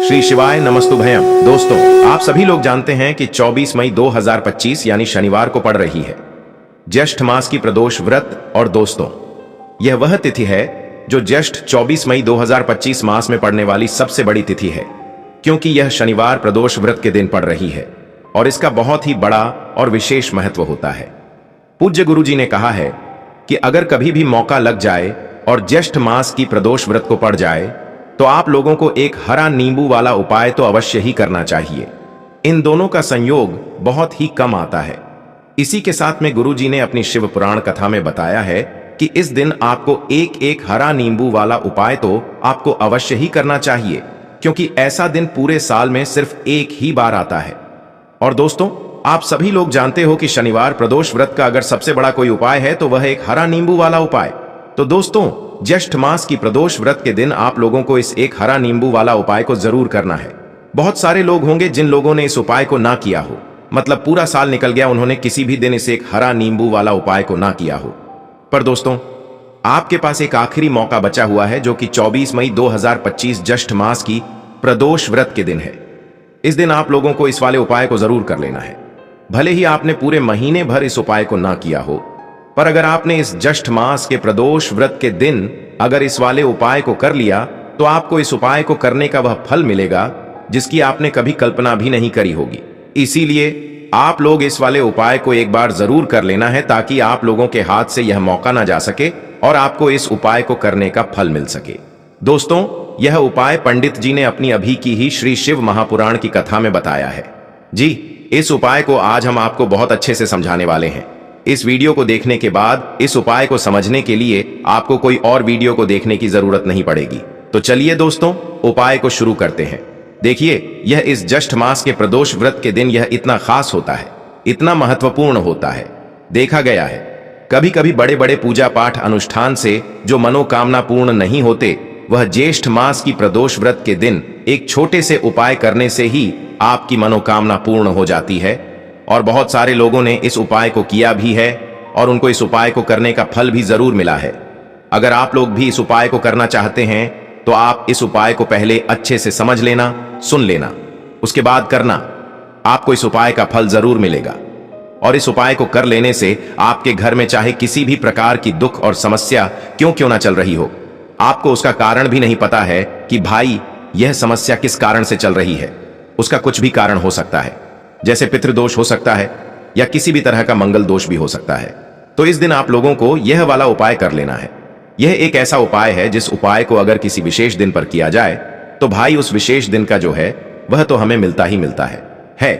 श्री शिवाय नमस्तुभयम। दोस्तों, आप सभी लोग जानते हैं कि 24 मई 2025 यानी शनिवार को पड़ रही है ज्येष्ठ मास की प्रदोष व्रत। और दोस्तों, यह वह तिथि है जो ज्येष्ठ 24 मई 2025 मास में पड़ने वाली सबसे बड़ी तिथि है, क्योंकि यह शनिवार प्रदोष व्रत के दिन पड़ रही है और इसका बहुत ही बड़ा और विशेष महत्व होता है। पूज्य गुरु जी ने कहा है कि अगर कभी भी मौका लग जाए और ज्येष्ठ मास की प्रदोष व्रत को पड़ जाए तो आप लोगों को एक हरा नींबू वाला उपाय तो अवश्य ही करना चाहिए। इन दोनों का संयोग बहुत ही कम आता है। इसी के साथ में गुरु जी ने अपनी शिव पुराण कथा में बताया है कि इस दिन आपको एक हरा नींबू वाला उपाय तो आपको अवश्य ही करना चाहिए, क्योंकि ऐसा दिन पूरे साल में सिर्फ एक ही बार आता है। और दोस्तों, आप सभी लोग जानते हो कि शनिवार प्रदोष व्रत का अगर सबसे बड़ा कोई उपाय है तो वह एक हरा नींबू वाला उपाय। तो दोस्तों, ज्येष्ठ मास की प्रदोष व्रत के दिन आप लोगों को इस एक हरा नींबू वाला उपाय को जरूर करना है। बहुत सारे लोग होंगे जिन लोगों ने इस उपाय को ना किया हो, मतलब पूरा साल निकल गया, उन्होंने किसी भी दिन इस एक हरा नींबू वाला उपाय को ना किया हो। पर दोस्तों, आपके पास एक आखिरी मौका बचा हुआ है, जो कि 24 मई 2025 ज्येष्ठ मास की प्रदोष व्रत के दिन है। इस दिन आप लोगों को इस वाले उपाय को जरूर कर लेना है। भले ही आपने पूरे महीने भर इस उपाय को ना किया हो, पर अगर आपने इस ज्येष्ठ मास के प्रदोष व्रत के दिन अगर इस वाले उपाय को कर लिया तो आपको इस उपाय को करने का वह फल मिलेगा जिसकी आपने कभी कल्पना भी नहीं करी होगी। इसीलिए आप लोग इस वाले उपाय को एक बार जरूर कर लेना है, ताकि आप लोगों के हाथ से यह मौका ना जा सके और आपको इस उपाय को करने का फल मिल सके। दोस्तों, यह उपाय पंडित जी ने अपनी अभी की ही श्री शिव महापुराण की कथा में बताया है। जी, इस उपाय को आज हम आपको बहुत अच्छे से समझाने वाले हैं। इस वीडियो को देखने के बाद इस उपाय को समझने के लिए आपको कोई और वीडियो को देखने की जरूरत नहीं पड़ेगी। तो चलिए दोस्तों, उपाय को शुरू करते हैं। देखिए, यह इस ज्येष्ठ मास के प्रदोष व्रत के दिन यह इतना खास होता है, इतना महत्वपूर्ण होता है। देखा गया है कभी कभी बड़े बड़े पूजा पाठ अनुष्ठान से जो मनोकामना पूर्ण नहीं होते, वह ज्येष्ठ मास की प्रदोष व्रत के दिन एक छोटे से उपाय करने से ही आपकी मनोकामना पूर्ण हो जाती है। और बहुत सारे लोगों ने इस उपाय को किया भी है और उनको इस उपाय को करने का फल भी जरूर मिला है। अगर आप लोग भी इस उपाय को करना चाहते हैं तो आप इस उपाय को पहले अच्छे से समझ लेना, सुन लेना, उसके बाद करना। आपको इस उपाय का फल जरूर मिलेगा। और इस उपाय को कर लेने से आपके घर में चाहे किसी भी प्रकार की दुख और समस्या क्यों ना चल रही हो, आपको उसका कारण भी नहीं पता है कि भाई यह समस्या किस कारण से चल रही है। उसका कुछ भी कारण हो सकता है, जैसे पितृदोष हो सकता है या किसी भी तरह का मंगल दोष भी हो सकता है। तो इस दिन आप लोगों को यह वाला उपाय कर लेना है। यह एक ऐसा उपाय है जिस उपाय को अगर किसी विशेष दिन पर किया जाए तो भाई उस विशेष दिन का जो है वह तो हमें मिलता ही मिलता है।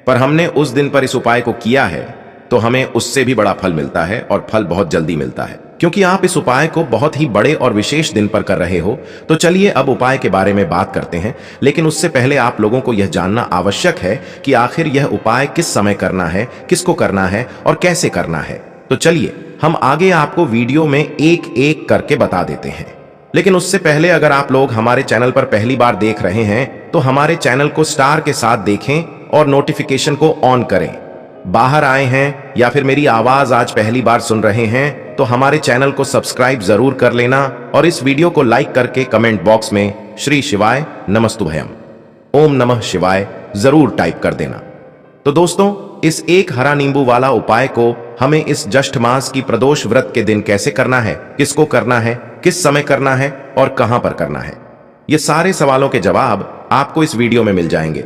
पर हमने उस दिन पर इस उपाय को किया है तो हमें उससे भी बड़ा फल मिलता है, और फल बहुत जल्दी मिलता है, क्योंकि आप इस उपाय को बहुत ही बड़े और विशेष दिन पर कर रहे हो। तो चलिए अब उपाय के बारे में बात करते हैं, लेकिन उससे पहले आप लोगों को यह जानना आवश्यक है कि आखिर यह उपाय किस समय करना है, किसको करना है और कैसे करना है। तो चलिए हम आगे आपको वीडियो में एक एक करके बता देते हैं। लेकिन उससे पहले अगर आप लोग हमारे चैनल पर पहली बार देख रहे हैं तो हमारे चैनल को स्टार के साथ देखें और नोटिफिकेशन को ऑन करें। बाहर आए हैं या फिर मेरी आवाज आज पहली बार सुन रहे हैं तो हमारे चैनल को सब्सक्राइब जरूर कर लेना, और इस वीडियो को लाइक करके कमेंट बॉक्स में श्री शिवाय नमस्तुभयम, ओम नमः शिवाय जरूर टाइप कर देना। तो दोस्तों, इस एक हरा नींबू वाला उपाय को हमें इस ज्येष्ठ मास की प्रदोष व्रत के दिन कैसे करना है, किसको करना है, किस समय करना है और कहां पर करना है, ये सारे सवालों के जवाब आपको इस वीडियो में मिल जाएंगे।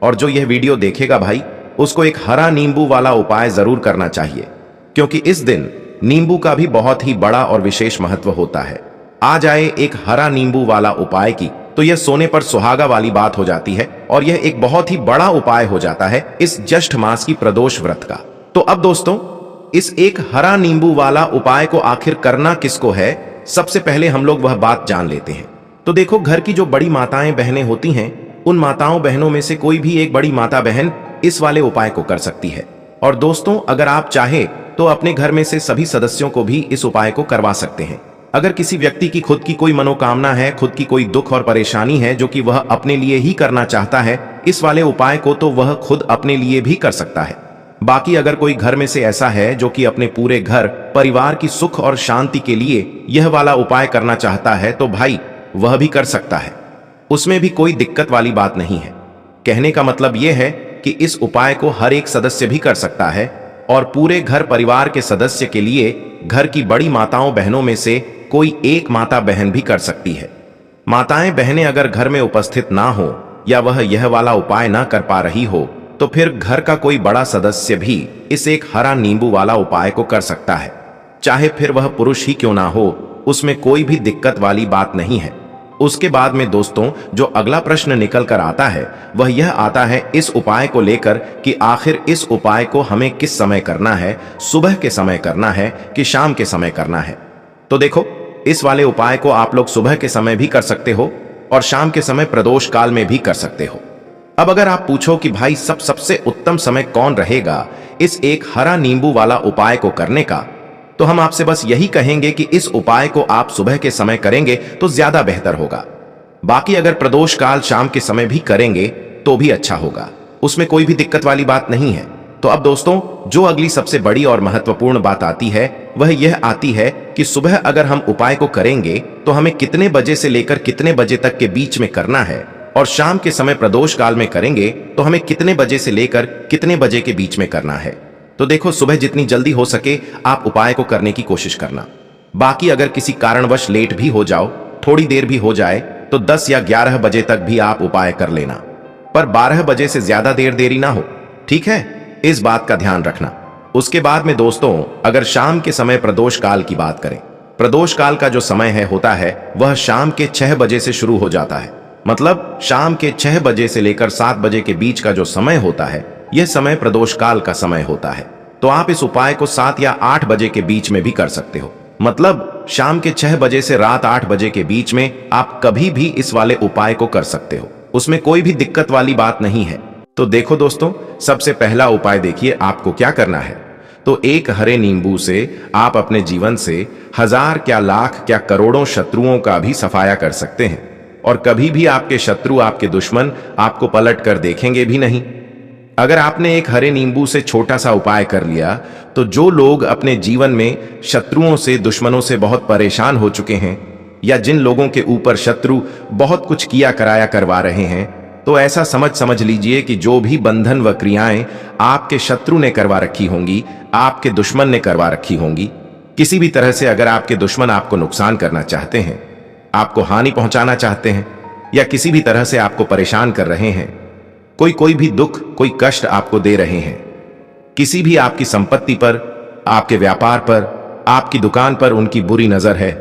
और जो यह वीडियो देखेगा भाई, उसको एक हरा नींबू वाला उपाय जरूर करना चाहिए, क्योंकि इस दिन नींबू का भी बहुत ही बड़ा और विशेष महत्व होता है। आ जाए एक हरा नींबू वाला उपाय की तो यह सोने पर सुहागा वाली बात हो जाती है, और यह एक बहुत ही बड़ा उपाय हो जाता है इस ज्येष्ठ मास की प्रदोष व्रत का। तो अब दोस्तों, इस एक हरा नींबू वाला उपाय को आखिर करना किसको है, सबसे पहले हम लोग वह बात जान लेते हैं। तो देखो, घर की जो बड़ी माताएं बहनें होती हैं, उन माताओं बहनों में से कोई भी एक बड़ी माता बहन इस वाले उपाय को कर सकती है। और दोस्तों, अगर आप चाहे तो अपने घर में से सभी सदस्यों को भी इस उपाय को करवा सकते हैं। अगर किसी व्यक्ति की खुद की कोई मनोकामना है, खुद की कोई दुख और परेशानी है जो कि वह अपने लिए ही करना चाहता है इस वाले उपाय को, तो वह खुद अपने लिए भी कर सकता है। बाकी अगर कोई घर में से ऐसा है जो कि अपने पूरे घर परिवार की सुख और शांति के लिए यह वाला उपाय करना चाहता है तो भाई वह भी कर सकता है। उसमें भी कोई दिक्कत वाली बात नहीं है। कहने का मतलब यह है कि इस उपाय को हर एक सदस्य भी कर सकता है और पूरे घर परिवार के सदस्य के लिए घर की बड़ी माताओं बहनों में से कोई एक माता बहन भी कर सकती है। माताएं बहनें अगर घर में उपस्थित ना हो या वह यह वाला उपाय ना कर पा रही हो तो फिर घर का कोई बड़ा सदस्य भी इस एक हरा नींबू वाला उपाय को कर सकता है, चाहे फिर वह पुरुष ही क्यों ना हो, उसमें कोई भी दिक्कत वाली बात नहीं है। उसके बाद में दोस्तों जो अगला प्रश्न निकल कर आता है वह यह आता है इस उपाय को लेकर कि आखिर इस उपाय को हमें किस समय करना है, सुबह के समय करना है कि शाम के समय करना है। तो देखो, इस वाले उपाय को आप लोग सुबह के समय भी कर सकते हो और शाम के समय प्रदोष काल में भी कर सकते हो। अब अगर आप पूछो कि भाई सबसे उत्तम समय कौन रहेगा इस एक हरा नींबू वाला उपाय को करने का, तो हम आपसे बस यही कहेंगे कि इस उपाय को आप सुबह के समय करेंगे तो ज्यादा बेहतर होगा। बाकी अगर प्रदोष काल शाम के समय भी करेंगे तो भी अच्छा होगा, उसमें कोई भी दिक्कत वाली बात नहीं है। तो अब दोस्तों जो अगली सबसे बड़ी और महत्वपूर्ण बात आती है वह यह आती है कि सुबह अगर हम उपाय को करेंगे तो हमें कितने बजे से लेकर कितने बजे तक के बीच में करना है, और शाम के समय प्रदोष काल में करेंगे तो हमें कितने बजे से लेकर कितने बजे के बीच में करना है। तो देखो, सुबह जितनी जल्दी हो सके आप उपाय को करने की कोशिश करना। बाकी अगर किसी कारणवश लेट भी हो जाओ, थोड़ी देर भी हो जाए, तो 10 या 11 बजे तक भी आप उपाय कर लेना, पर 12 बजे से ज्यादा देरी ना हो, ठीक है? इस बात का ध्यान रखना। उसके बाद में दोस्तों अगर शाम के समय प्रदोष काल की बात करें, प्रदोष काल का जो समय होता है वह शाम के 6 बजे से शुरू हो जाता है। मतलब शाम के 6 बजे से लेकर 7 बजे के बीच का जो समय होता है यह समय प्रदोष काल का समय होता है। तो आप इस उपाय को 7 या 8 बजे के बीच में भी कर सकते हो। मतलब शाम के 6 बजे से रात 8 बजे के बीच में आप कभी भी इस वाले उपाय को कर सकते हो, उसमें कोई भी दिक्कत वाली बात नहीं है। तो देखो दोस्तों, सबसे पहला उपाय देखिए आपको क्या करना है। तो एक हरे नींबू से आप अपने जीवन से 1000 क्या लाख क्या करोड़ों शत्रुओं का भी सफाया कर सकते हैं, और कभी भी आपके शत्रु, आपके दुश्मन आपको पलट कर देखेंगे भी नहीं। अगर आपने एक हरे नींबू से छोटा सा उपाय कर लिया तो जो लोग अपने जीवन में शत्रुओं से, दुश्मनों से बहुत परेशान हो चुके हैं, या जिन लोगों के ऊपर शत्रु बहुत कुछ किया कराया करवा रहे हैं, तो ऐसा समझ लीजिए कि जो भी बंधन व क्रियाएं आपके शत्रु ने करवा रखी होंगी, आपके दुश्मन ने करवा रखी होंगी, किसी भी तरह से अगर आपके दुश्मन आपको नुकसान करना चाहते हैं, आपको हानि पहुंचाना चाहते हैं, या किसी भी तरह से आपको परेशान कर रहे हैं, कोई भी दुख, कोई कष्ट आपको दे रहे हैं, किसी भी आपकी संपत्ति पर, आपके व्यापार पर, आपकी दुकान पर उनकी बुरी नजर है,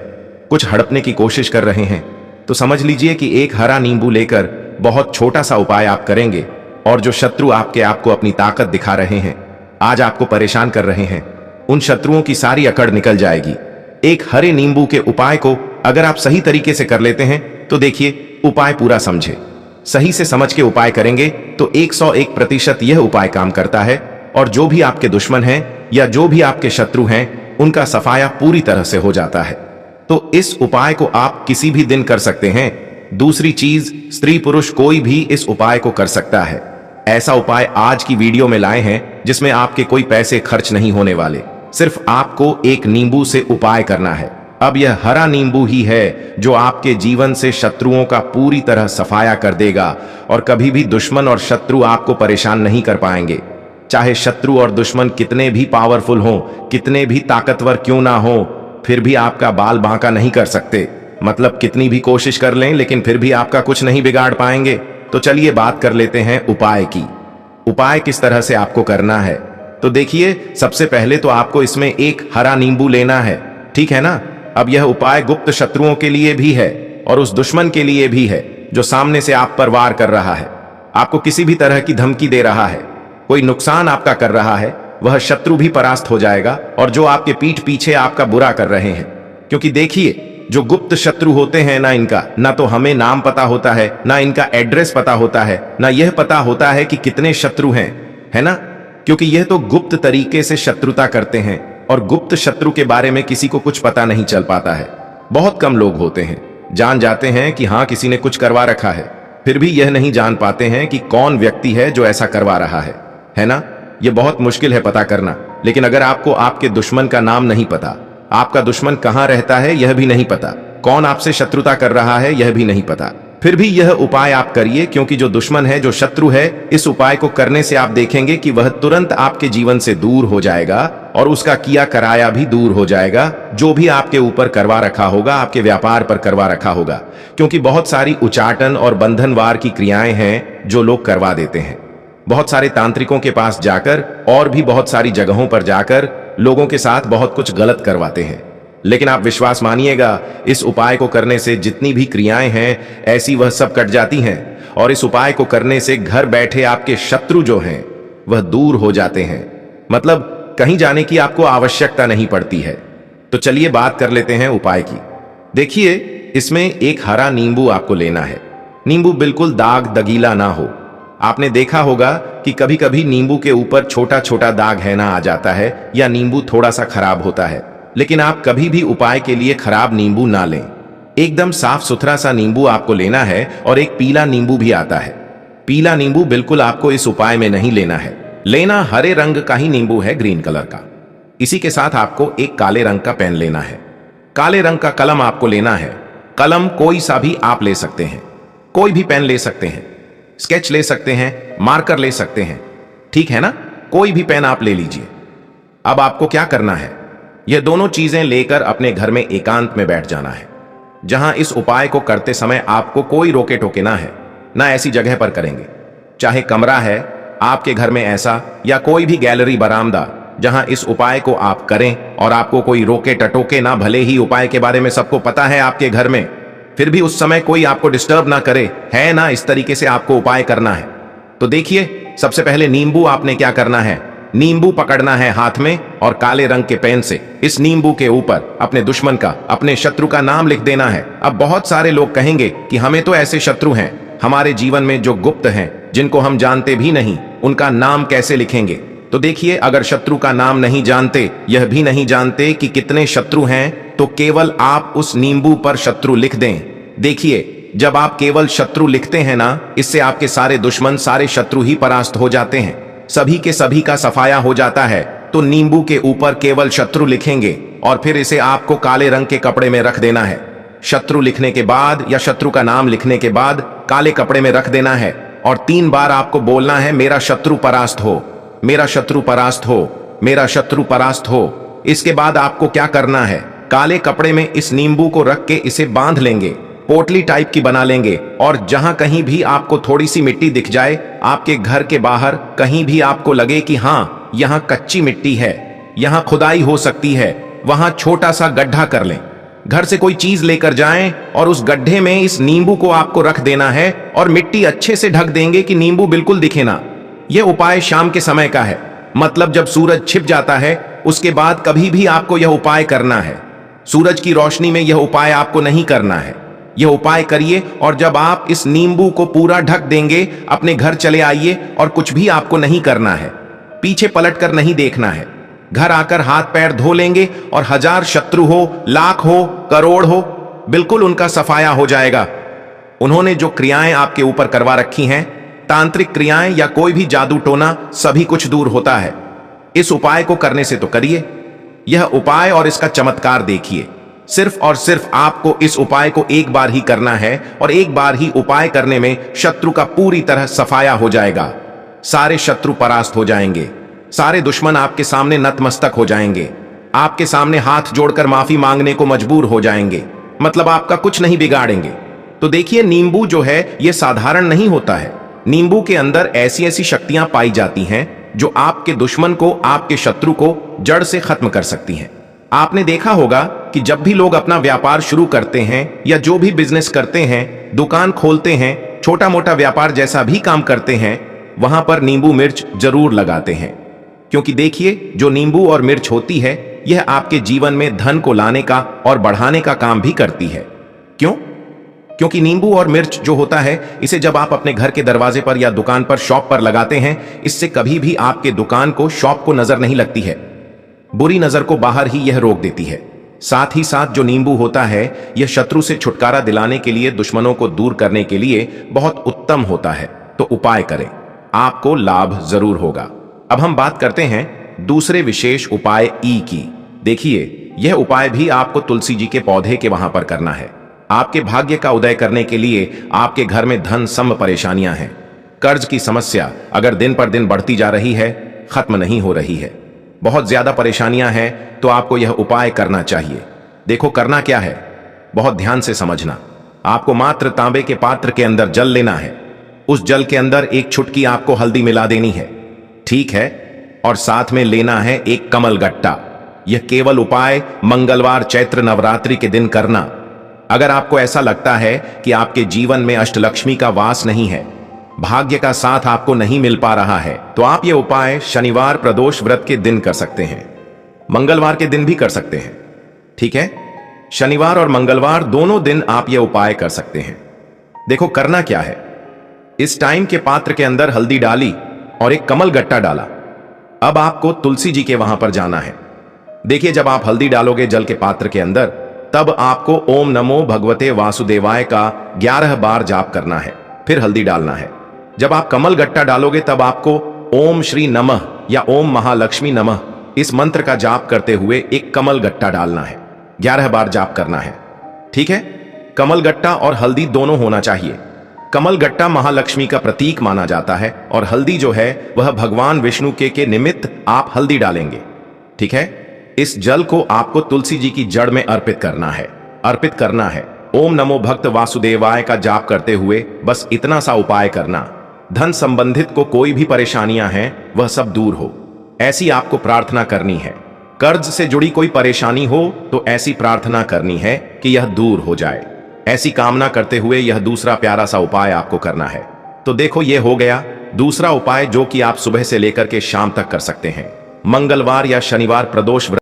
कुछ हड़पने की कोशिश कर रहे हैं, तो समझ लीजिए कि एक हरा नींबू लेकर बहुत छोटा सा उपाय आप करेंगे, और जो शत्रु आपको अपनी ताकत दिखा रहे हैं, आज आपको परेशान कर रहे हैं, उन शत्रुओं की सारी अकड़ निकल जाएगी। एक हरे नींबू के उपाय को अगर आप सही तरीके से कर लेते हैं तो देखिए, उपाय पूरा समझे, सही से समझ के उपाय करेंगे तो 101% यह उपाय काम करता है, और जो भी आपके दुश्मन हैं या जो भी आपके शत्रु हैं उनका सफाया पूरी तरह से हो जाता है। तो इस उपाय को आप किसी भी दिन कर सकते हैं। दूसरी चीज, स्त्री पुरुष कोई भी इस उपाय को कर सकता है। ऐसा उपाय आज की वीडियो में लाए हैं जिसमें आपके कोई पैसे खर्च नहीं होने वाले, सिर्फ आपको एक नींबू से उपाय करना है। अब यह हरा नींबू ही है जो आपके जीवन से शत्रुओं का पूरी तरह सफाया कर देगा, और कभी भी दुश्मन और शत्रु आपको परेशान नहीं कर पाएंगे। चाहे शत्रु और दुश्मन कितने भी पावरफुल हों, कितने भी ताकतवर क्यों ना हो, फिर भी आपका बाल बांका नहीं कर सकते। मतलब कितनी भी कोशिश कर लें लेकिन फिर भी आपका कुछ नहीं बिगाड़ पाएंगे। तो चलिए बात कर लेते हैं उपाय की। उपाय किस तरह से आपको करना है, तो देखिए, सबसे पहले तो आपको इसमें एक हरा नींबू लेना है, ठीक है ना। अब यह उपाय गुप्त शत्रुओं के लिए भी है और उस दुश्मन के लिए भी है जो सामने से आप पर वार कर रहा है, आपको किसी भी तरह की धमकी दे रहा है, कोई नुकसान आपका कर रहा है, वह शत्रु भी परास्त हो जाएगा। और जो आपके पीठ पीछे आपका बुरा कर रहे हैं, क्योंकि देखिए, जो गुप्त शत्रु होते हैं ना, इनका ना तो हमें नाम पता होता है, ना इनका एड्रेस पता होता है, ना यह पता होता है कि कितने शत्रु हैं, है ना। क्योंकि यह तो गुप्त तरीके से शत्रुता करते हैं, और गुप्त शत्रु के बारे में किसी को कुछ पता नहीं चल पाता है। बहुत कम लोग होते हैं जान जाते हैं कि हाँ, किसी ने कुछ करवा रखा है, फिर भी यह नहीं जान पाते हैं कि कौन व्यक्ति है जो ऐसा करवा रहा है ना। यह बहुत मुश्किल है पता करना। लेकिन अगर आपको आपके दुश्मन का नाम नहीं पता, आपका दुश्मन कहाँ रहता है यह भी नहीं पता, कौन आपसे शत्रुता कर रहा है यह भी नहीं पता, फिर भी यह उपाय आप करिए, क्योंकि जो दुश्मन है, जो शत्रु है, इस उपाय को करने से आप देखेंगे कि वह तुरंत आपके जीवन से दूर हो जाएगा और उसका किया कराया भी दूर हो जाएगा, जो भी आपके ऊपर करवा रखा होगा, आपके व्यापार पर करवा रखा होगा। क्योंकि बहुत सारी उचाटन और बंधनवार की क्रियाएं हैं जो लोग करवा देते हैं। बहुत सारे तांत्रिकों के पास जाकर और भी बहुत सारी जगहों पर जाकर लोगों के साथ बहुत कुछ गलत करवाते हैं। लेकिन आप विश्वास मानिएगा, इस उपाय को करने से जितनी भी क्रियाएं हैं ऐसी वह सब कट जाती हैं, और इस उपाय को करने से घर बैठे आपके शत्रु जो हैं वह दूर हो जाते हैं। मतलब कहीं जाने की आपको आवश्यकता नहीं पड़ती है। तो चलिए बात कर लेते हैं उपाय की। देखिए, इसमें एक हरा नींबू आपको लेना है। नींबू बिल्कुल दाग दगीला ना हो। आपने देखा होगा कि कभी कभी नींबू के ऊपर छोटा छोटा दाग है ना आ जाता है, या नींबू थोड़ा सा खराब होता है। लेकिन आप कभी भी उपाय के लिए खराब नींबू ना लें। एकदम साफ सुथरा सा नींबू आपको लेना है, और एक पीला नींबू भी आता है। पीला नींबू बिल्कुल आपको इस उपाय में नहीं लेना है। लेना हरे रंग का ही नींबू है, ग्रीन कलर का। इसी के साथ आपको एक काले रंग का पेन लेना है। काले रंग का कलम आपको लेना है। कलम कोई सा भी आप ले सकते हैं, कोई भी पेन ले सकते हैं, स्केच ले सकते हैं, मार्कर ले सकते हैं, ठीक है ना? कोई भी पेन आप ले लीजिए। अब आपको क्या करना है, ये दोनों चीजें लेकर अपने घर में एकांत में बैठ जाना है, जहां इस उपाय को करते समय आपको कोई रोके टोके ना है। ना ऐसी जगह पर करेंगे, चाहे कमरा है आपके घर में ऐसा, या कोई भी गैलरी बरामदा, जहां इस उपाय को आप करें और आपको कोई रोके टटोके ना। भले ही उपाय के बारे में सबको पता है आपके घर में, फिर भी उस समय कोई आपको डिस्टर्ब ना करे, है ना? इस तरीके से आपको उपाय करना है। तो देखिए, सबसे पहले नींबू आपने क्या करना है, नींबू पकड़ना है हाथ में, और काले रंग के पेन से इस नींबू के ऊपर अपने दुश्मन का, अपने शत्रु का नाम लिख देना है। अब बहुत सारे लोग कहेंगे कि हमें तो ऐसे शत्रु हैं हमारे जीवन में जो गुप्त हैं, जिनको हम जानते भी नहीं, उनका नाम कैसे लिखेंगे? तो देखिए, अगर शत्रु का नाम नहीं जानते, यह भी नहीं जानते कि कितने शत्रु हैं, तो केवल आप उस नींबू पर शत्रु लिख दें। देखिए, जब आप केवल शत्रु लिखते हैं ना, इससे आपके सारे दुश्मन, सारे शत्रु ही परास्त हो जाते हैं, सभी के सभी का सफाया हो जाता है। तो नींबू के ऊपर केवल शत्रु लिखेंगे, और फिर इसे आपको काले रंग के कपड़े में रख देना है। शत्रु लिखने के बाद, या शत्रु का नाम लिखने के बाद काले कपड़े में रख देना है, और 3 बार आपको बोलना है, मेरा शत्रु परास्त हो, मेरा शत्रु परास्त हो, मेरा शत्रु परास्त हो। इसके बाद आपको क्या करना है, काले कपड़े में इस नींबू को रख के इसे बांध लेंगे, पोटली टाइप की बना लेंगे, और जहां कहीं भी आपको थोड़ी सी मिट्टी दिख जाए, आपके घर के बाहर कहीं भी आपको लगे कि हां, यहां कच्ची मिट्टी है, यहां खुदाई हो सकती है, वहां छोटा सा गड्ढा कर लें। घर से कोई चीज लेकर जाएं और उस गड्ढे में इस नींबू को आपको रख देना है, और मिट्टी अच्छे से ढक देंगे कि नींबू बिल्कुल दिखे ना। यह उपाय शाम के समय का है, मतलब जब सूरज छिप जाता है उसके बाद कभी भी आपको यह उपाय करना है। सूरज की रोशनी में यह उपाय आपको नहीं करना है। यह उपाय करिए, और जब आप इस नींबू को पूरा ढक देंगे, अपने घर चले आइए, और कुछ भी आपको नहीं करना है, पीछे पलटकर नहीं देखना है। घर आकर हाथ पैर धो लेंगे, और 1000 शत्रु हो, लाख हो, करोड़ हो, बिल्कुल उनका सफाया हो जाएगा। उन्होंने जो क्रियाएं आपके ऊपर करवा रखी हैं, तांत्रिक क्रियाएं या कोई भी जादू टोना, सभी कुछ दूर होता है। इस उपाय को करने से तो करिए यह उपाय, और इसका चमत्कार देखिए। सिर्फ और सिर्फ आपको इस उपाय को एक बार ही करना है, और एक बार ही उपाय करने में शत्रु का पूरी तरह सफाया हो जाएगा। सारे शत्रु परास्त हो जाएंगे, सारे दुश्मन आपके सामने नतमस्तक हो जाएंगे, आपके सामने हाथ जोड़कर माफी मांगने को मजबूर हो जाएंगे, मतलब आपका कुछ नहीं बिगाड़ेंगे। तो देखिए, नींबू जो है यह साधारण नहीं होता है। नींबू के अंदर ऐसी ऐसी शक्तियां पाई जाती हैं जो आपके दुश्मन को, आपके शत्रु को जड़ से खत्म कर सकती हैं। आपने देखा होगा कि जब भी लोग अपना व्यापार शुरू करते हैं, या जो भी बिजनेस करते हैं, दुकान खोलते हैं, छोटा मोटा व्यापार जैसा भी काम करते हैं, वहां पर नींबू मिर्च जरूर लगाते हैं। क्योंकि देखिए, जो नींबू और मिर्च होती है, यह आपके जीवन में धन को लाने का और बढ़ाने का काम भी करती है। क्यों? क्योंकि नींबू और मिर्च जो होता है, इसे जब आप अपने घर के दरवाजे पर या दुकान पर, शॉप पर लगाते हैं, इससे कभी भी आपके दुकान को, शॉप को नजर नहीं लगती है। बुरी नजर को बाहर ही यह रोक देती है। साथ ही साथ जो नींबू होता है, यह शत्रु से छुटकारा दिलाने के लिए, दुश्मनों को दूर करने के लिए बहुत उत्तम होता है। तो उपाय करें, आपको लाभ जरूर होगा। अब हम बात करते हैं दूसरे विशेष उपाय ई की। देखिए, यह उपाय भी आपको तुलसी जी के पौधे के वहां पर करना है। आपके भाग्य का उदय करने के लिए आपके घर में धन संग परेशानियां हैं। कर्ज की समस्या अगर दिन पर दिन बढ़ती जा रही है, खत्म नहीं हो रही है, बहुत ज्यादा परेशानियां हैं, तो आपको यह उपाय करना चाहिए। देखो करना क्या है, बहुत ध्यान से समझना। आपको मात्र तांबे के पात्र के अंदर जल लेना है। उस जल के अंदर एक चुटकी आपको हल्दी मिला देनी है, ठीक है, और साथ में लेना है एक कमल गट्टा। यह केवल उपाय मंगलवार चैत्र नवरात्रि के दिन करना। अगर आपको ऐसा लगता है कि आपके जीवन में अष्टलक्ष्मी का वास नहीं है, भाग्य का साथ आपको नहीं मिल पा रहा है, तो आप यह उपाय शनिवार प्रदोष व्रत के दिन कर सकते हैं, मंगलवार के दिन भी कर सकते हैं, ठीक है। शनिवार और मंगलवार दोनों दिन आप यह उपाय कर सकते हैं। देखो करना क्या है, इस टाइम के पात्र के अंदर हल्दी डाली और एक कमल गट्टा डाला। अब आपको तुलसी जी के वहां पर जाना है। देखिए जब आप हल्दी डालोगे जल के पात्र के अंदर, तब आपको ओम नमो भगवते वासुदेवाय का 11 बार जाप करना है, फिर हल्दी डालना है। जब आप कमल गट्टा डालोगे तब आपको ओम श्री नमः या ओम महालक्ष्मी नमः इस मंत्र का जाप करते हुए एक कमल गट्टा डालना है, 11 बार जाप करना है, ठीक है। कमल गट्टा और हल्दी दोनों होना चाहिए। कमल गट्टा महालक्ष्मी का प्रतीक माना जाता है और हल्दी जो है वह भगवान विष्णु के निमित्त आप हल्दी डालेंगे, ठीक है। इस जल को आपको तुलसी जी की जड़ में अर्पित करना है। ओम नमो भक्त वासुदेवाय का जाप करते हुए बस इतना सा उपाय करना। धन संबंधित को कोई भी परेशानियां हैं वह सब दूर हो, ऐसी आपको प्रार्थना करनी है। कर्ज से जुड़ी कोई परेशानी हो तो ऐसी प्रार्थना करनी है कि यह दूर हो जाए। ऐसी कामना करते हुए यह दूसरा प्यारा सा उपाय आपको करना है। तो देखो ये हो गया दूसरा उपाय जो कि आप सुबह से लेकर के शाम तक कर सकते हैं, मंगलवार या शनिवार प्रदोष व्रत